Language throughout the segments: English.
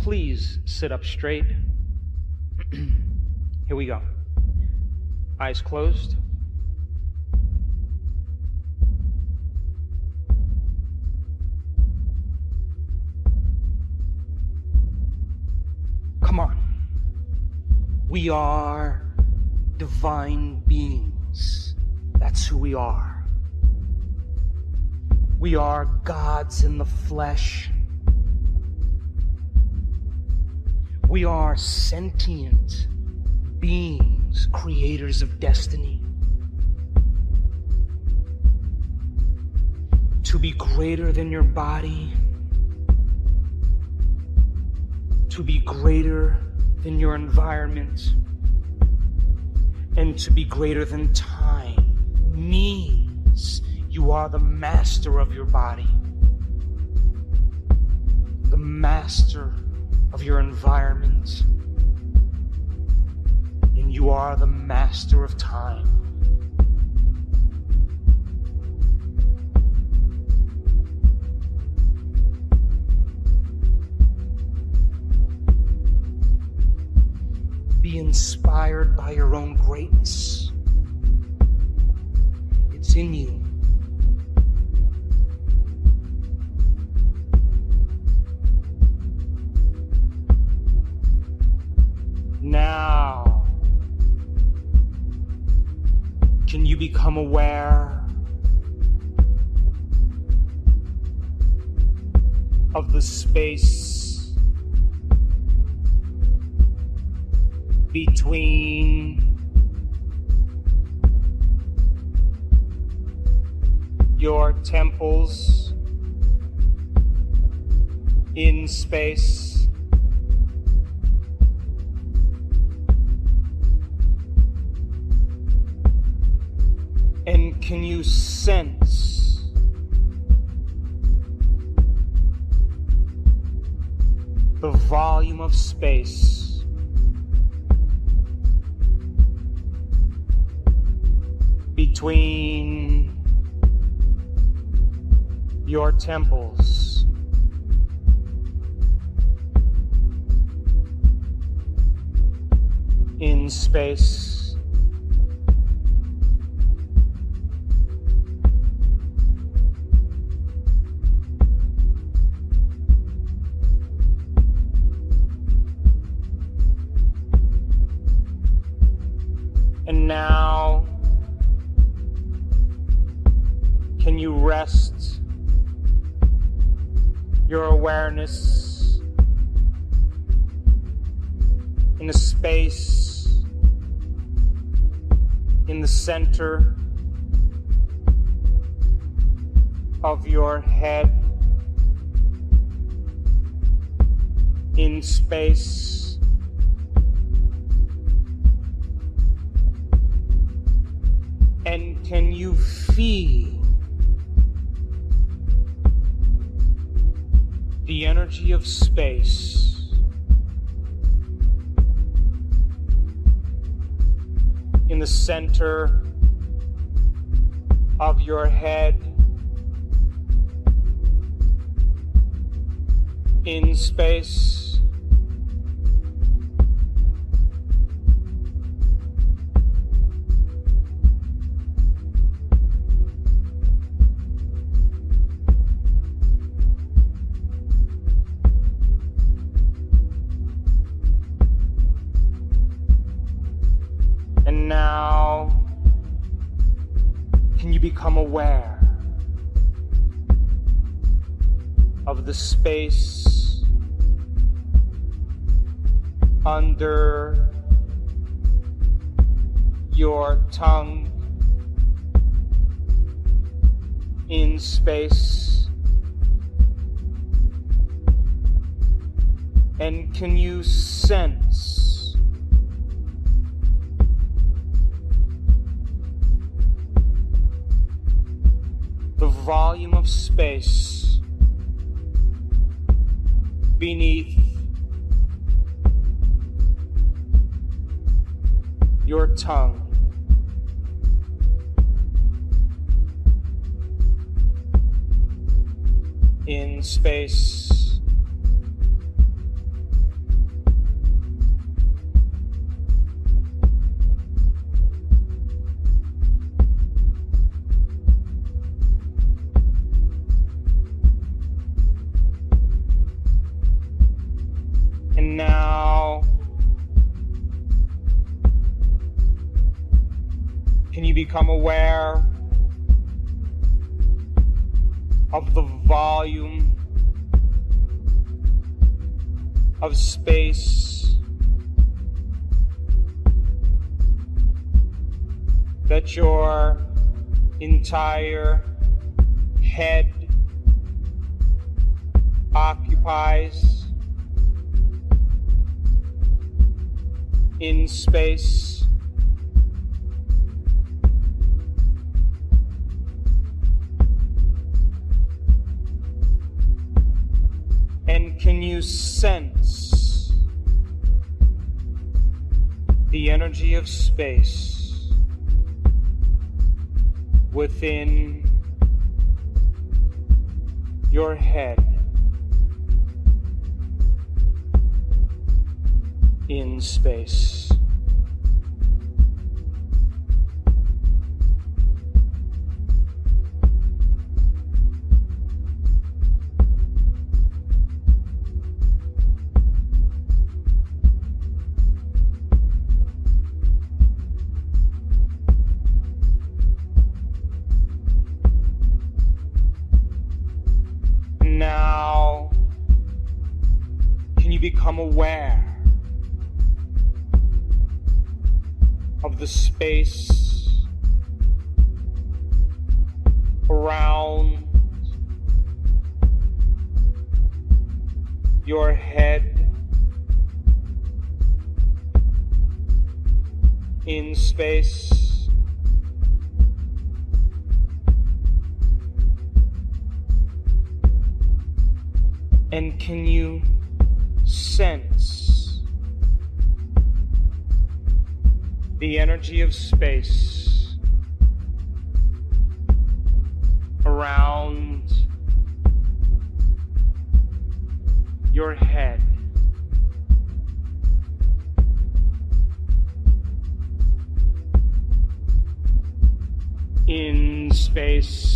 please sit up straight. Here we go. Eyes closed. Come on. We are divine beings. That's who we are. We are gods in the flesh. We are sentient beings, creators of destiny. To be greater than your body, to be greater than your environment, and to be greater than time means you are the master of your body, the master of your environment, and you are the master of time. Be inspired by your own greatness. It's in you. Now, can you become aware of the space between your temples in space? And can you sense the volume of space between your temples in space? And now, can you rest your awareness in a space in the center of your head, in space and can you feel the energy of space in the center of your head, in space? And now, can you become aware of the space under your tongue, in space? And can you sense the volume of space beneath your tongue? In space. become aware of the volume of space that your entire head occupies in space? And can you sense the energy of space within your head in space? Now, can you become aware of the space around your head in space? And can you sense the energy of space around your head in space?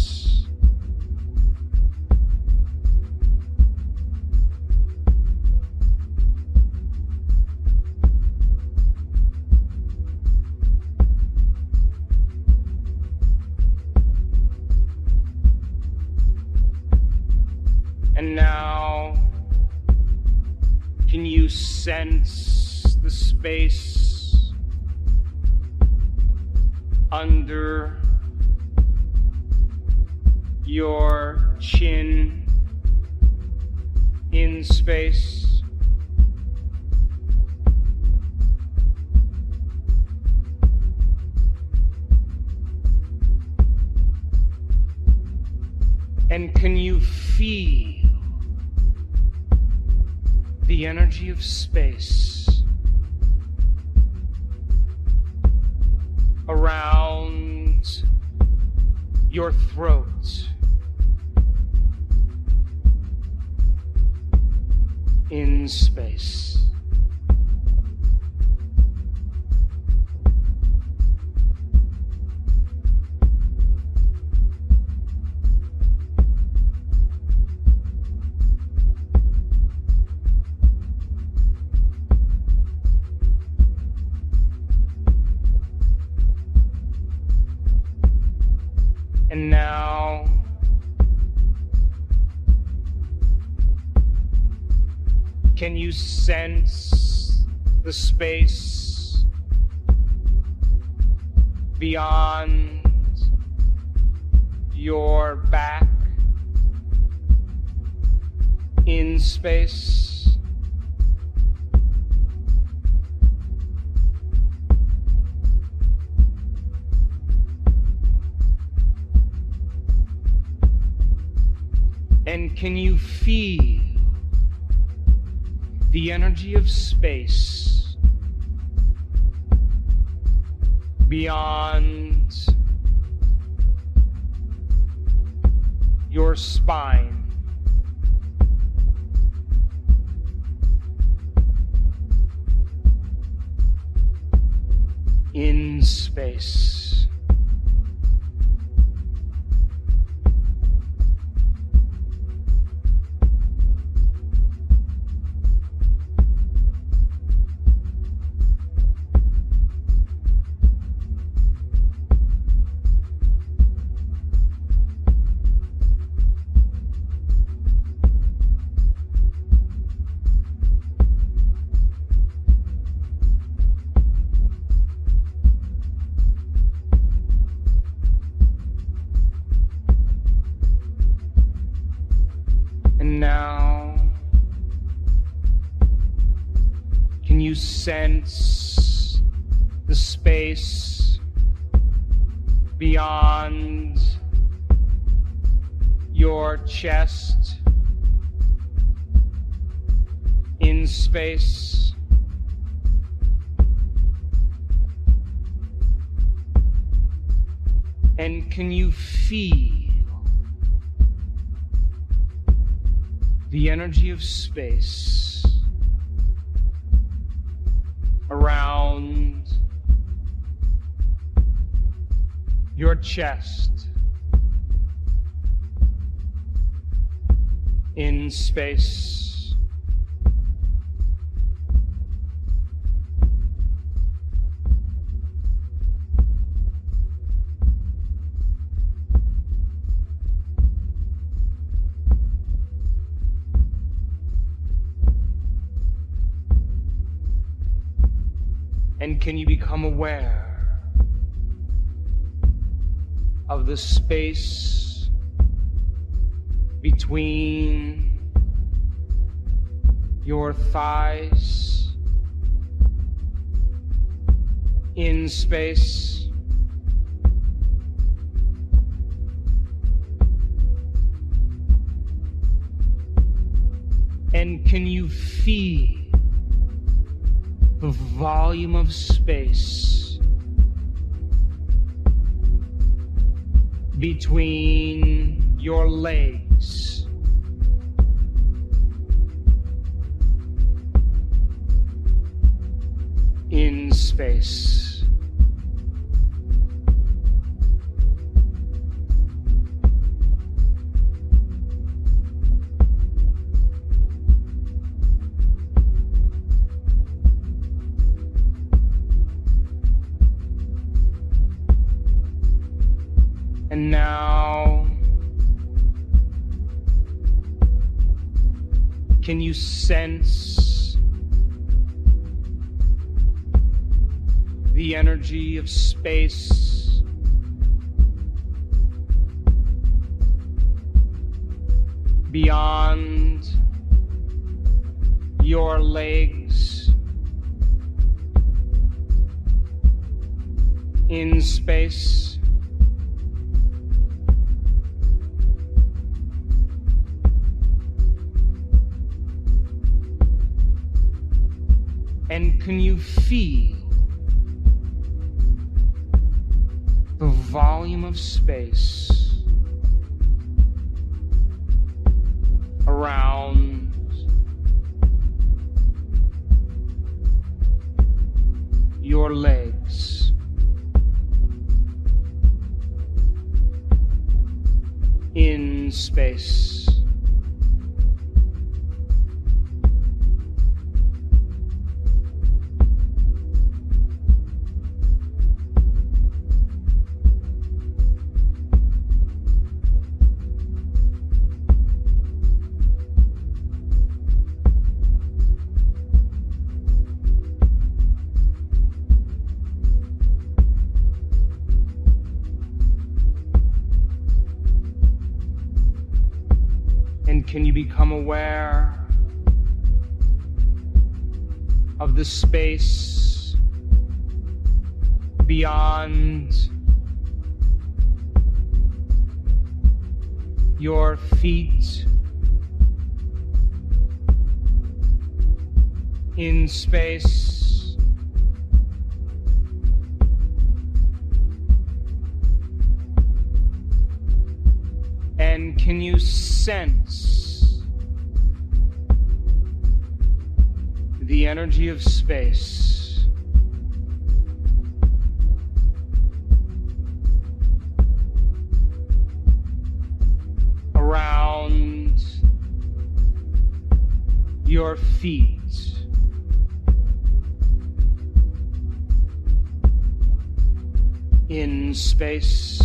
And now, can you sense the space under your chin in space? And can you feel the energy of space around your throat in space? And now, can you sense the space beyond your back in space? And can you feel the energy of space beyond your spine in space? And now, can you sense the space beyond your chest, in space? And can you feel the energy of space around your chest, in space? And can you become aware of the space between your thighs, in space? And can you feel the volume of space between your legs, in space? And now, can you sense the energy of space beyond your legs, in space? And can you feel the volume of space around your legs, in space? And can you become aware of the space beyond your feet, in space? And can you sense the energy of space around your feet, in space?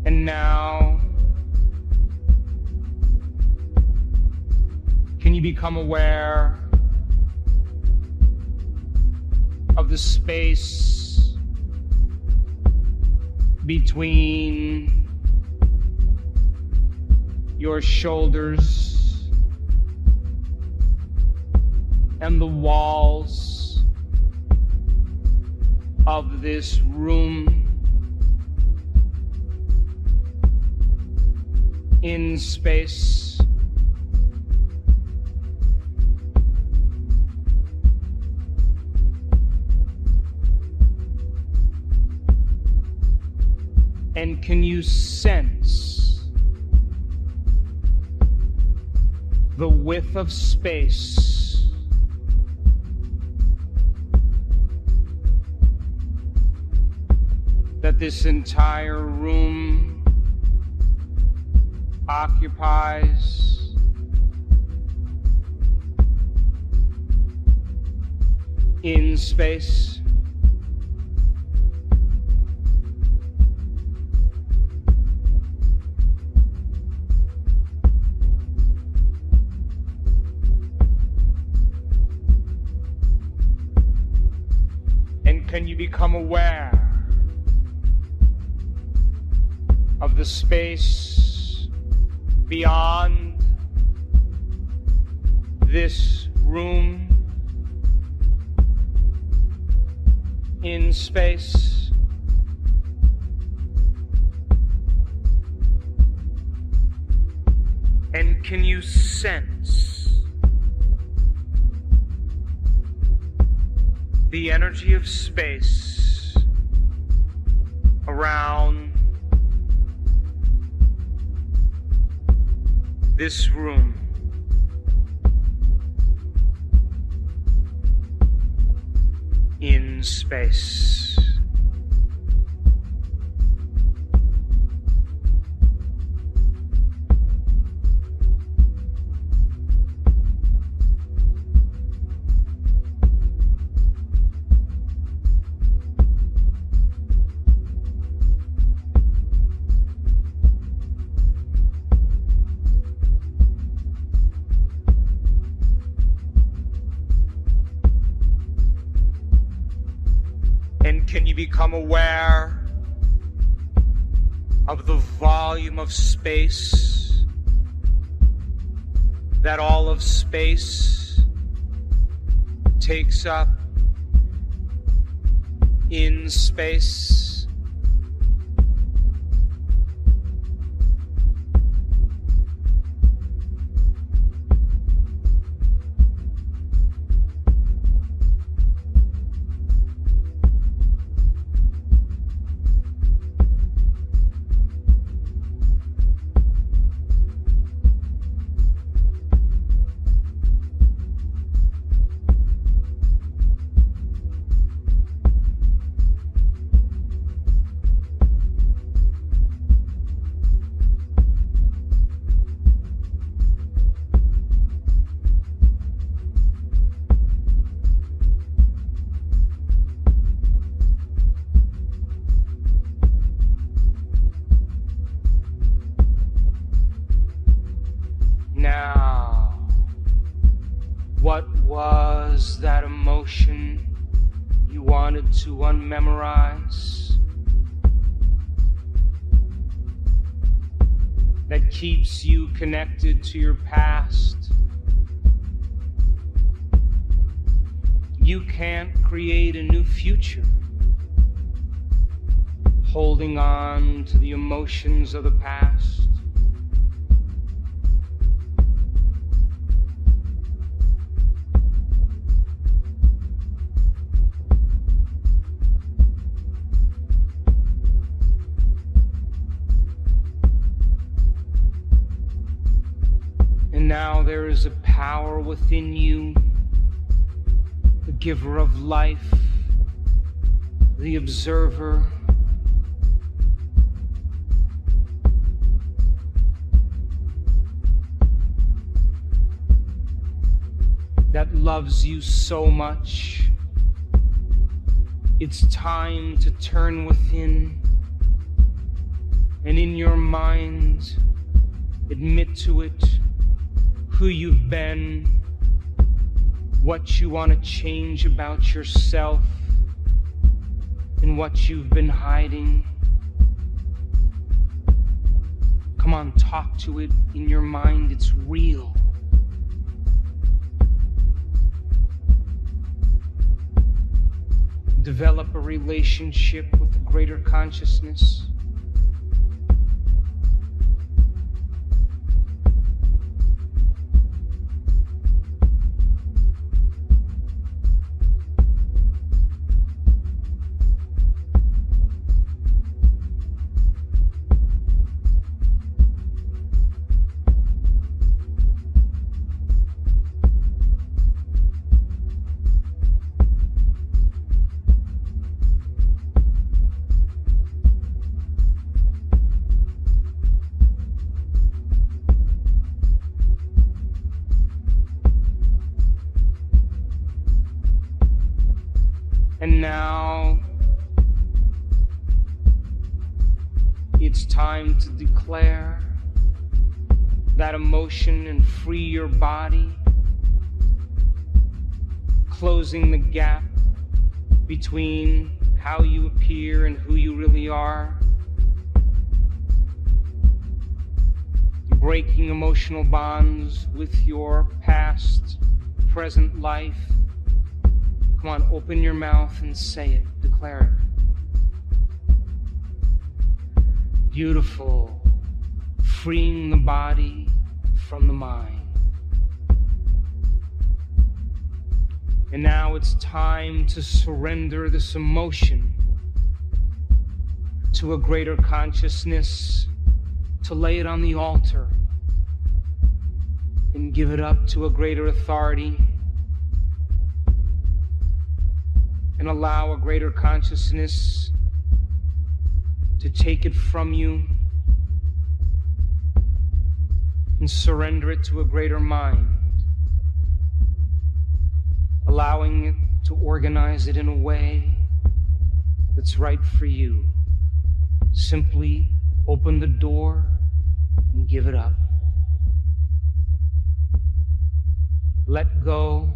And become aware of the space between your shoulders and the walls of this room in space. And can you sense the width of space that this entire room occupies? In space. Can you become aware of the space beyond this room in space? And can you sense the energy of space around this room? In space. Can you become aware of the volume of space that all of space takes up in space? Now, what was that emotion you wanted to unmemorize that keeps you connected to your past? You can't create a new future holding on to the emotions of the past. And now there is a power within you, the giver of life, the observer, that loves you so much. It's time to turn within and in your mind admit to it who you've been what you want to change about yourself and what you've been hiding. Come on, talk to it in your mind. It's real. Develop a relationship with the greater consciousness. And now it's time to declare that emotion and free your body, closing the gap between how you appear and who you really are, breaking emotional bonds with your past, present life. Come on, open your mouth and say it. Declare it. Beautiful. Freeing the body from the mind. And now it's time to surrender this emotion to a greater consciousness, to lay it on the altar and give it up to a greater authority. And allow a greater consciousness to take it from you and surrender it to a greater mind, allowing it to organize it in a way that's right for you. Simply open the door and give it up. Let go.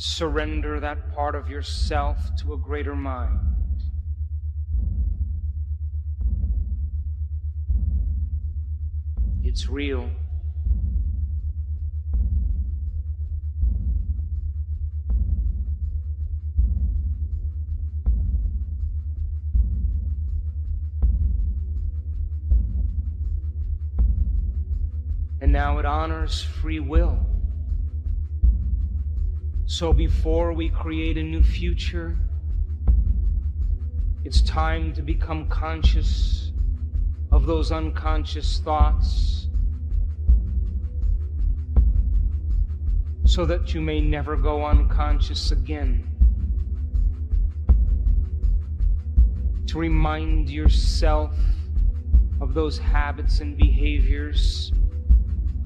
Surrender that part of yourself to a greater mind. It's real. And now it honors free will. So before we create a new future, it's time to become conscious of those unconscious thoughts so that you may never go unconscious again. To remind yourself of those habits and behaviors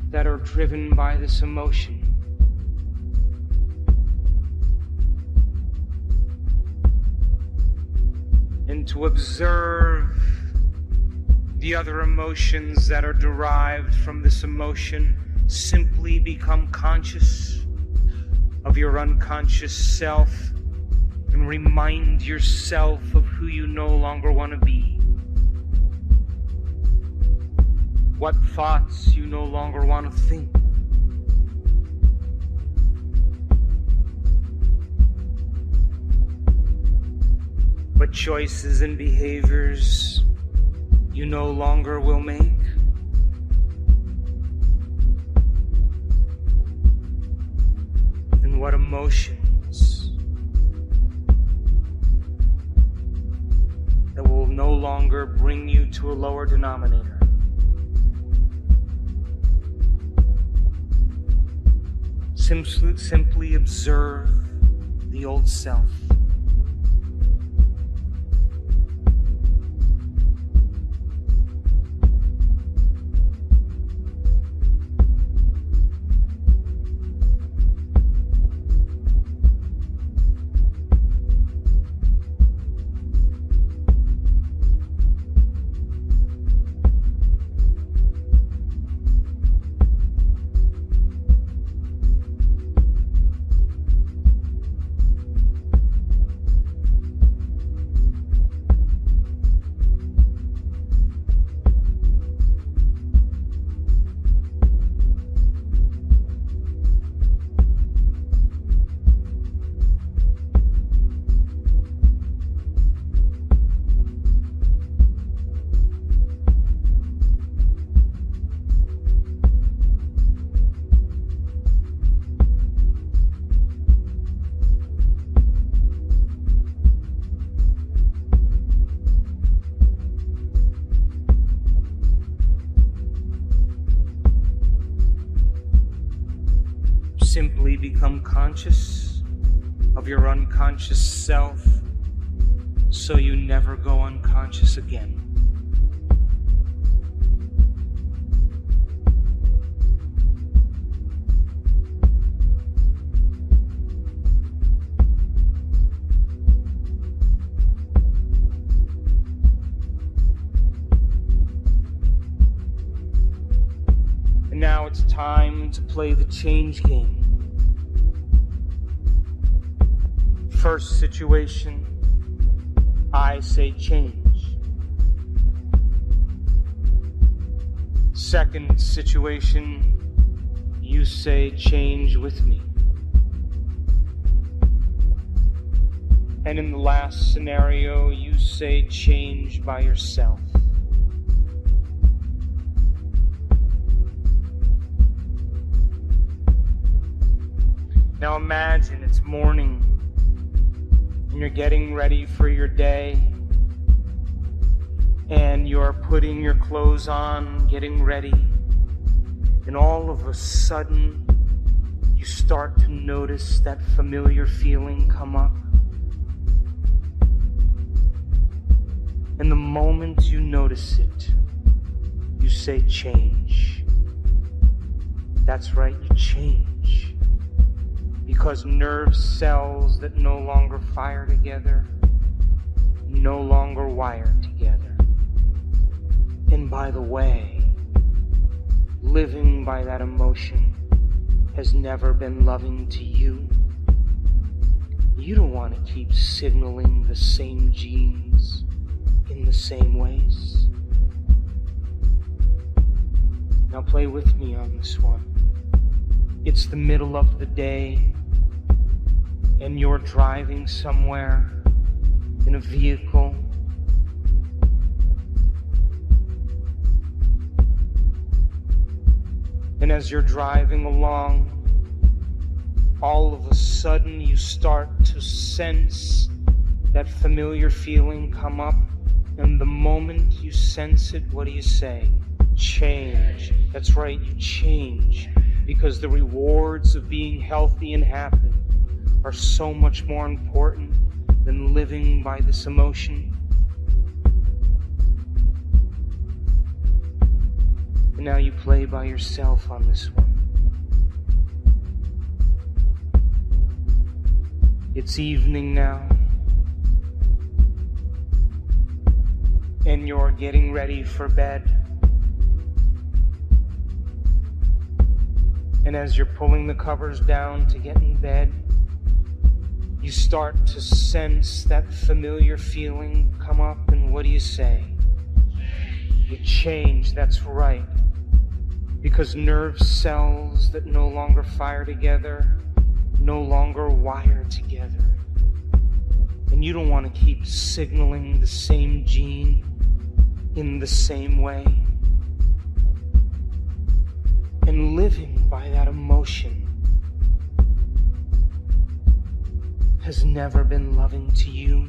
that are driven by this emotion. And to observe the other emotions that are derived from this emotion. Simply become conscious of your unconscious self and remind yourself of who you no longer want to be. What thoughts you no longer want to think. What choices and behaviors you no longer will make. And what emotions that will no longer bring you to a lower denominator. Simply observe the old self. become conscious of your unconscious self so you never go unconscious again. And now it's time to play the change game. First situation, I say change. Second situation, you say change with me. And in the last scenario, you say change by yourself. Now imagine it's morning and you're getting ready for your day and you're putting your clothes on, getting ready, and all of a sudden you start to notice that familiar feeling come up. And the moment you notice it, you say change. That's right, you change. Because nerve cells that no longer fire together, no longer wire together. And by the way, living by that emotion has never been loving to you. You don't want to keep signaling the same genes in the same ways. Now play with me on this one. It's the middle of the day and you're driving somewhere in a vehicle. And as you're driving along, all of a sudden you start to sense that familiar feeling come up. And the moment you sense it, what do you say? Change. That's right, you change. Because the rewards of being healthy and happy are so much more important than living by this emotion. And now you play by yourself on this one. It's evening now, and you're getting ready for bed. And as you're pulling the covers down to get in bed, you start to sense that familiar feeling come up, and what do you say? You change, that's right. Because nerve cells that no longer fire together, no longer wire together. And you don't want to keep signaling the same gene in the same way. And living by that emotion has never been loving to you.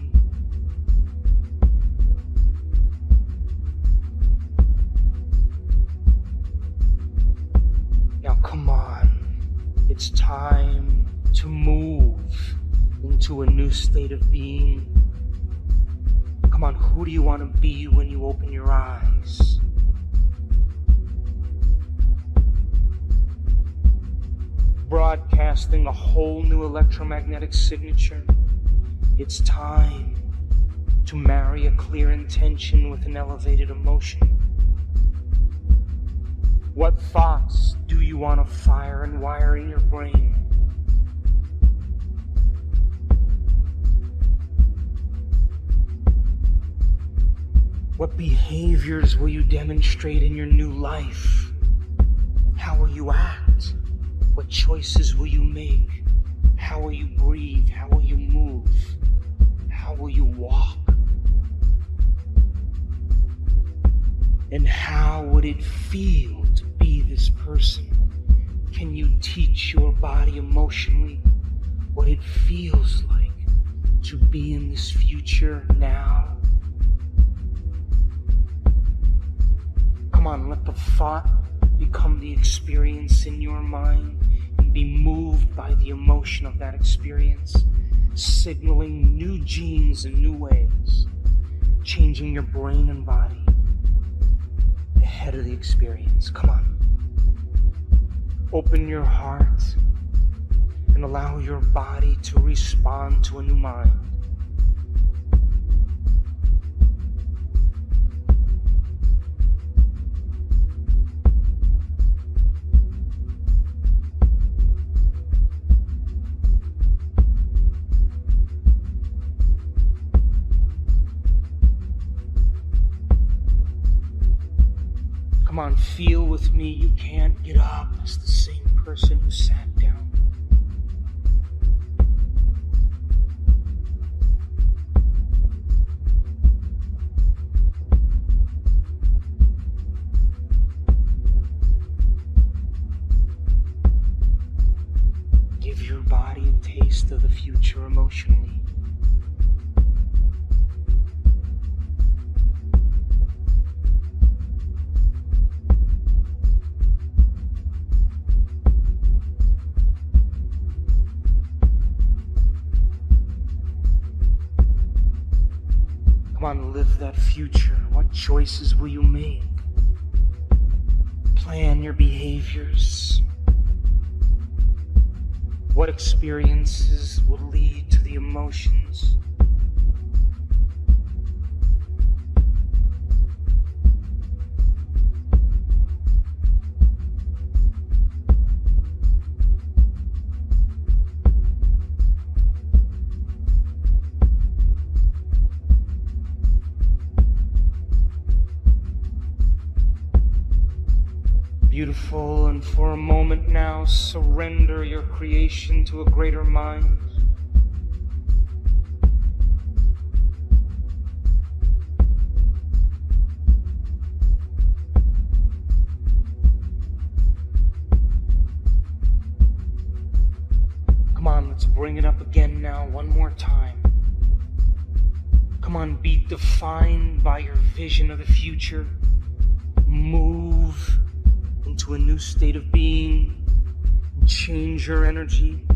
Now come on, it's time to move into a new state of being. Come on, who do you want to be when you open your eyes? Broadcasting a whole new electromagnetic signature. It's time to marry a clear intention with an elevated emotion. What thoughts do you want to fire and wire in your brain? What behaviors will you demonstrate in your new life? How will you act? What choices will you make? How will you breathe? How will you move? How will you walk? And how would it feel to be this person? Can you teach your body emotionally what it feels like to be in this future now? Come on, let the thought become the experience in your mind. And Be moved by the emotion of that experience, signaling new genes in new ways, changing your brain and body ahead of the experience. Come on. Open your heart and allow your body to respond to a new mind. Come on, feel with me. You can't get up as the same person who sat down. Give your body a taste of the future emotionally. Come on, live that future. What choices will you make? Plan your behaviors. What experiences will lead to the emotions? Beautiful, and for a moment now, surrender your creation to a greater mind. Come on, let's bring it up again now, one more time. Come on, be defined by your vision of the future. Move into a new state of being, and change your energy.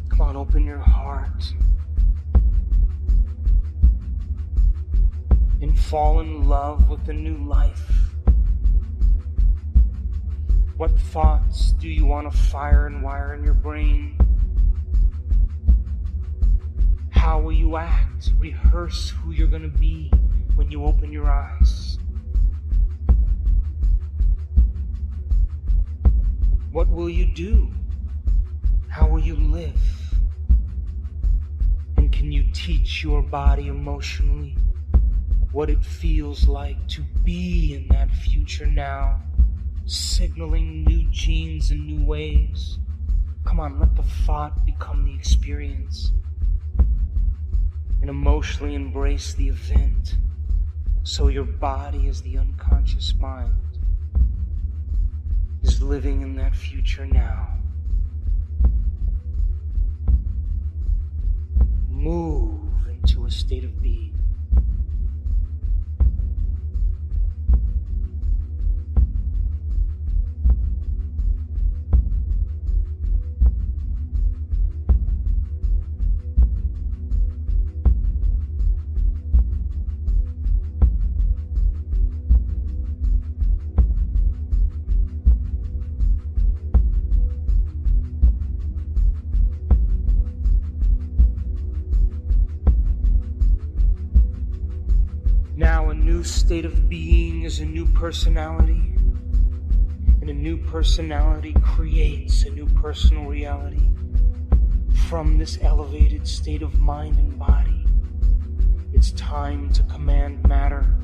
Come on, open your heart and fall in love with the new life. What thoughts do you want to fire and wire in your brain? How will you act? Rehearse who you're going to be when you open your eyes. What will you do? How will you live? And can you teach your body emotionally what it feels like to be in that future now? Signaling new genes in new ways. Come on, let the thought become the experience and emotionally embrace the event so your body, as the unconscious mind, is living in that future now. Move into a state of being. Now a new state of being is a new personality, and a new personality creates a new personal reality. From this elevated state of mind and body, it's time to command matter.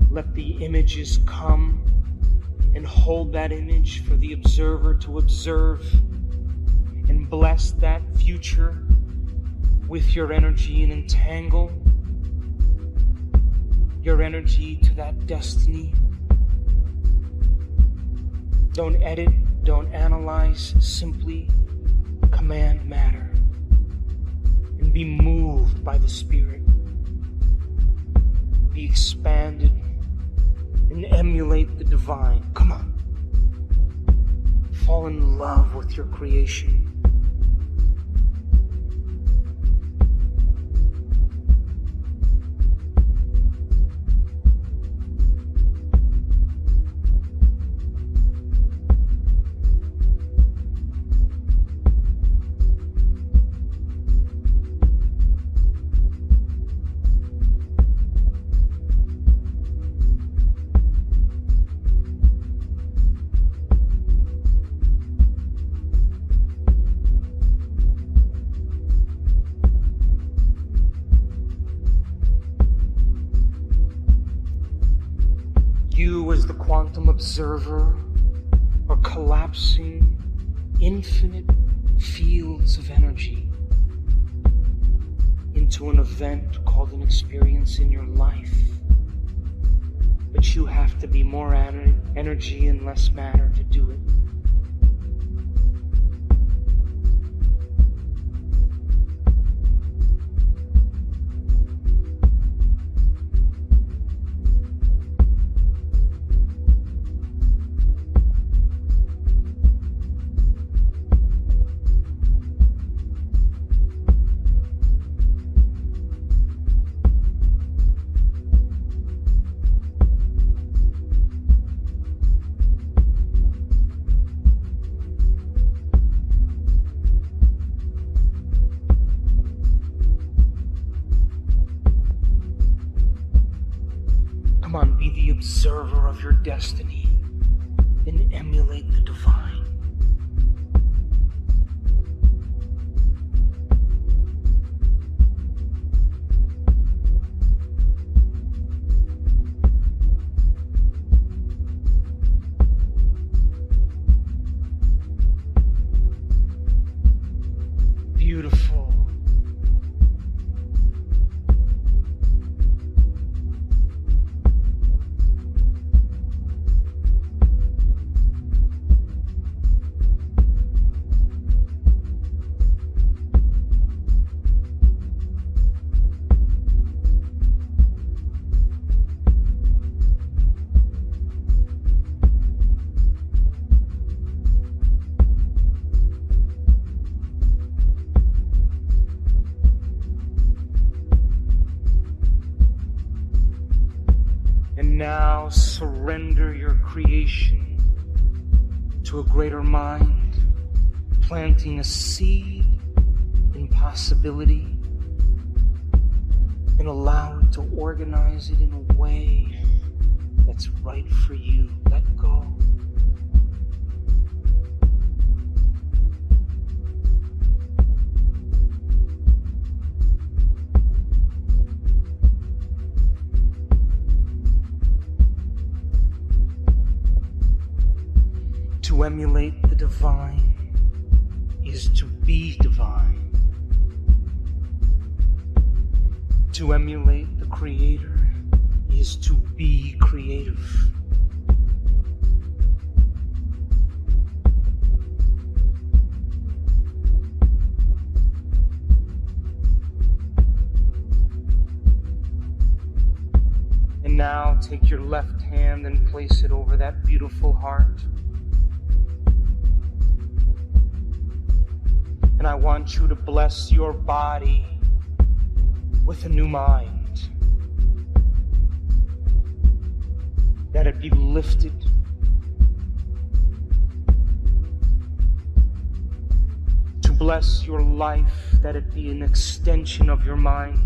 Let the images come and hold that image for the observer to observe, and bless that future with your energy and entangle your energy to that destiny. Don't edit, don't analyze, simply command matter and be moved by the Spirit. Be expanded and emulate the divine. Come on. Fall in love with your creation. You, as the quantum observer, are collapsing infinite fields of energy into an event called an experience in your life. But you have to be more energy and less matter to do it. Come on, be the observer of your destiny and emulate the divine. Beautiful. And now surrender your creation to a greater mind, planting a seed in possibility, and allow it to organize it in a way that's right for you. Let go. To emulate the divine is to be divine. To emulate the Creator is to be creative. And now take your left hand and place it over that beautiful heart. And I want you to bless your body with a new mind. That it be lifted. To bless your life, that it be an extension of your mind.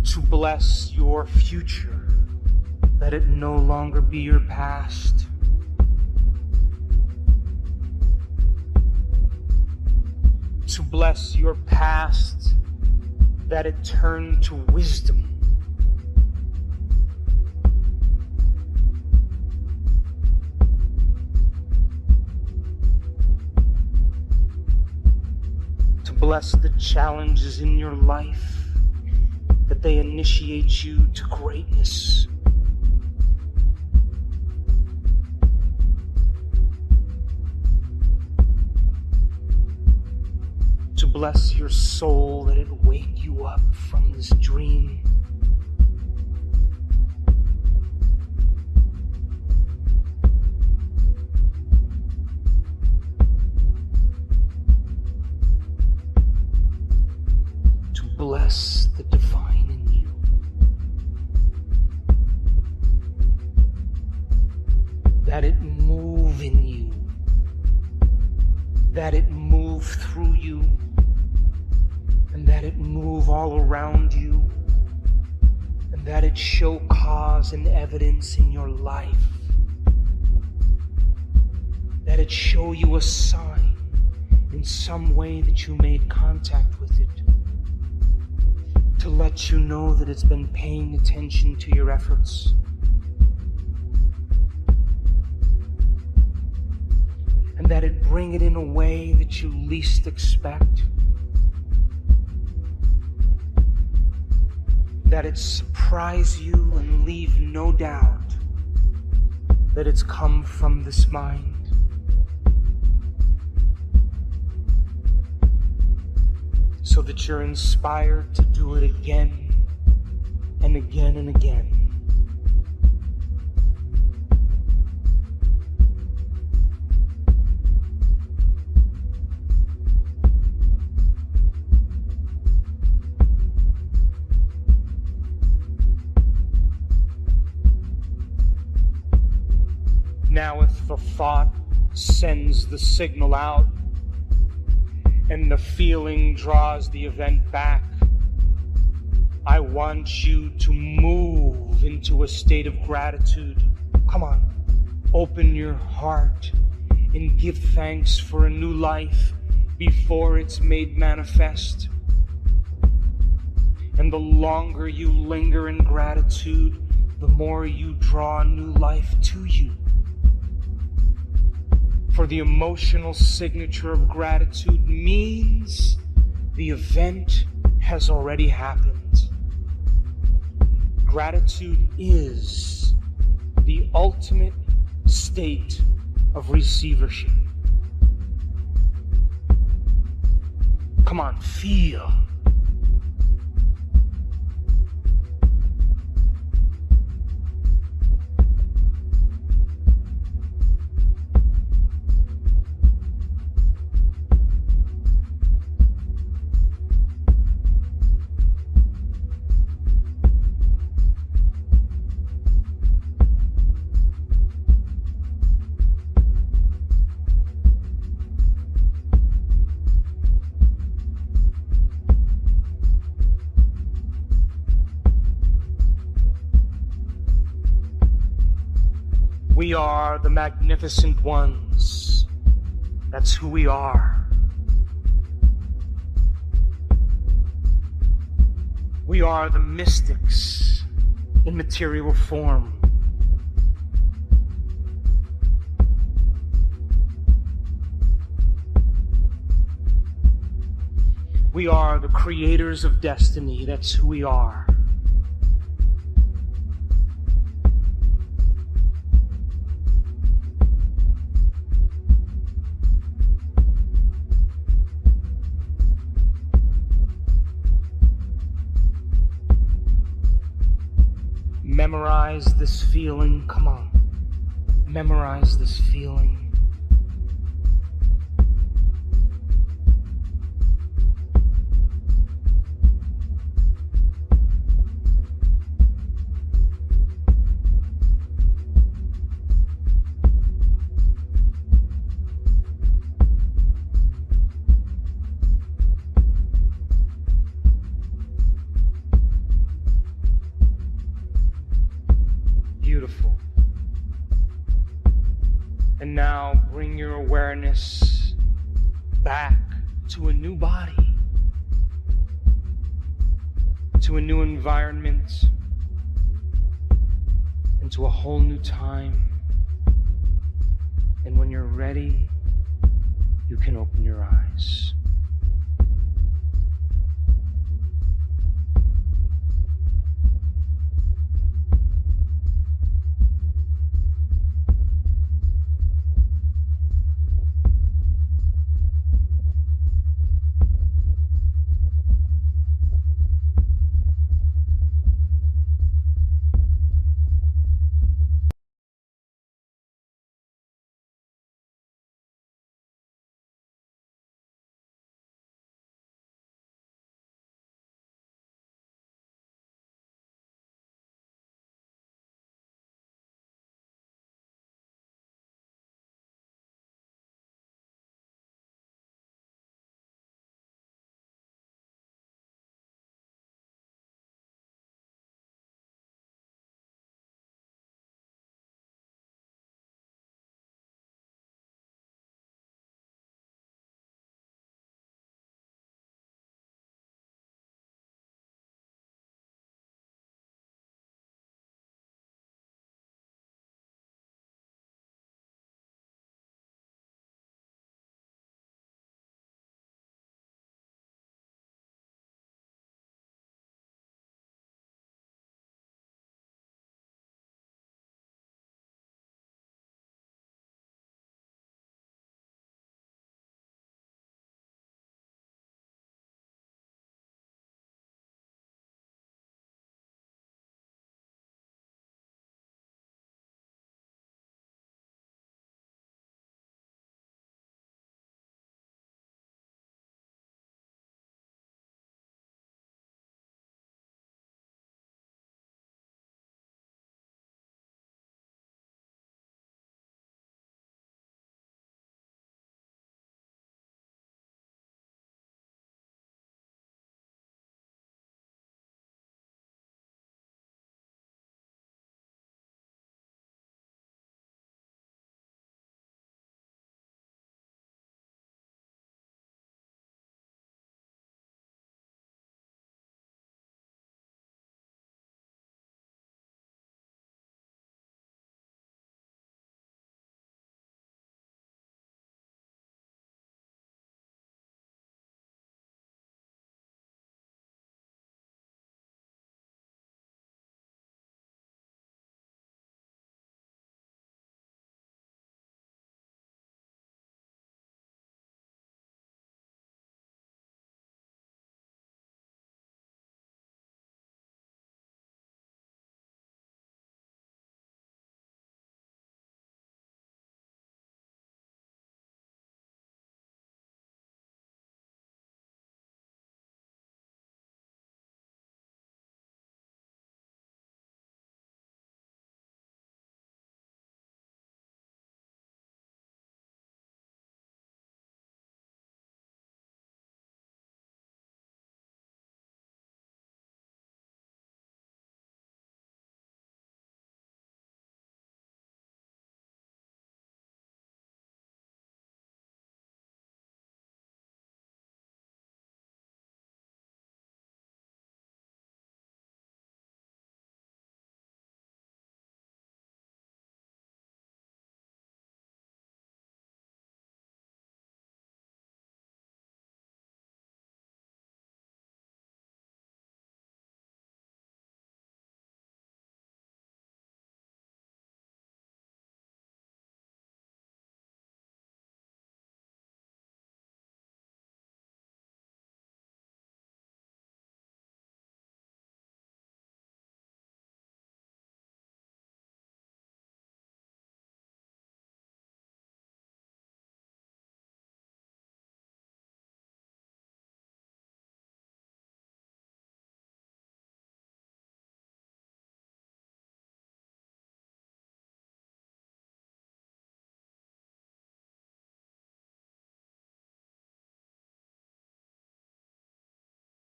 To bless your future. Let it no longer be your past. To bless your past, that it turn to wisdom. To bless the challenges in your life, that they initiate you to greatness. To bless your soul, that it wake you up from this dream. To bless the divine in you. That it move in you. That it move through you. And that it move all around you, and that it show cause and evidence in your life, that it show you a sign in some way that you made contact with it, to let you know that it's been paying attention to your efforts. And that it bring it in a way that you least expect. That it surprise you and leave no doubt that it's come from this mind. So that you're inspired to do it again and again and again. Now if the thought sends the signal out and the feeling draws the event back, I want you to move into a state of gratitude. Come on, open your heart and give thanks for a new life before it's made manifest. And the longer you linger in gratitude, the more you draw new life to you. For the emotional signature of gratitude means the event has already happened. Gratitude is the ultimate state of receivership. Come on, feel. We are the magnificent ones. That's who we are. We are the mystics in material form. We are the creators of destiny. That's who we are. Memorize this feeling. Come on. Memorize this feeling. Beautiful. And now bring your awareness back to a new body, to a new environment, and to a whole new time. And when you're ready, you can open your eyes.